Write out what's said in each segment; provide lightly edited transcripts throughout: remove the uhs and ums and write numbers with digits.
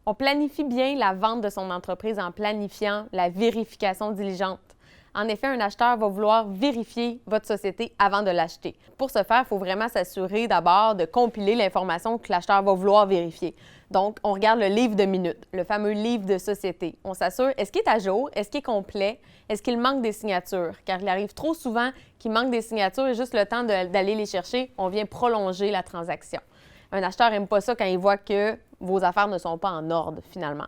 On planifie bien la vente de son entreprise en planifiant la vérification diligente. En effet, un acheteur va vouloir vérifier votre société avant de l'acheter. Pour ce faire, il faut vraiment s'assurer d'abord de compiler l'information que l'acheteur va vouloir vérifier. Donc, on regarde le livre de minutes, le fameux livre de société. On s'assure, est-ce qu'il est à jour? Est-ce qu'il est complet? Est-ce qu'il manque des signatures? Car il arrive trop souvent qu'il manque des signatures et juste le temps d'aller les chercher, on vient prolonger la transaction. Un acheteur n'aime pas ça quand il voit que vos affaires ne sont pas en ordre, finalement.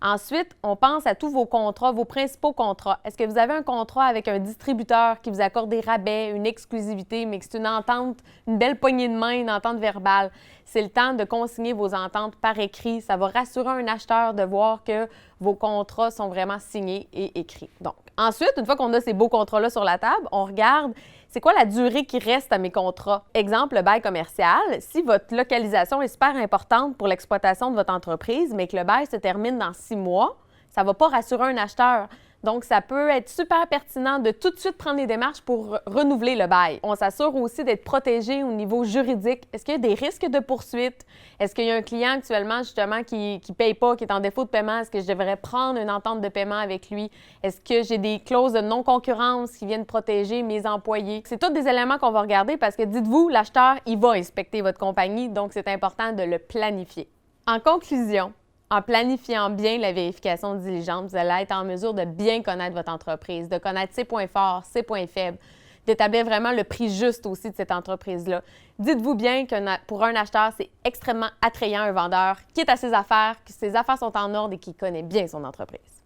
Ensuite, on pense à tous vos contrats, vos principaux contrats. Est-ce que vous avez un contrat avec un distributeur qui vous accorde des rabais, une exclusivité, mais que c'est une entente, une belle poignée de main, une entente verbale? C'est le temps de consigner vos ententes par écrit. Ça va rassurer un acheteur de voir que vos contrats sont vraiment signés et écrits. Donc, ensuite, une fois qu'on a ces beaux contrats-là sur la table, on regarde c'est quoi la durée qui reste à mes contrats. Exemple, le bail commercial. Si votre localisation est super importante pour l'exploitation de votre entreprise, mais que le bail se termine dans 6 mois, ça ne va pas rassurer un acheteur. Donc, ça peut être super pertinent de tout de suite prendre les démarches pour renouveler le bail. On s'assure aussi d'être protégé au niveau juridique. Est-ce qu'il y a des risques de poursuite? Est-ce qu'il y a un client actuellement, justement, qui ne paye pas, qui est en défaut de paiement? Est-ce que je devrais prendre une entente de paiement avec lui? Est-ce que j'ai des clauses de non-concurrence qui viennent protéger mes employés? C'est tous des éléments qu'on va regarder parce que, dites-vous, l'acheteur, il va inspecter votre compagnie, donc c'est important de le planifier. En conclusion, en planifiant bien la vérification diligente, vous allez être en mesure de bien connaître votre entreprise, de connaître ses points forts, ses points faibles, d'établir vraiment le prix juste aussi de cette entreprise-là. Dites-vous bien que pour un acheteur, c'est extrêmement attrayant un vendeur qui est à ses affaires, que ses affaires sont en ordre et qui connaît bien son entreprise.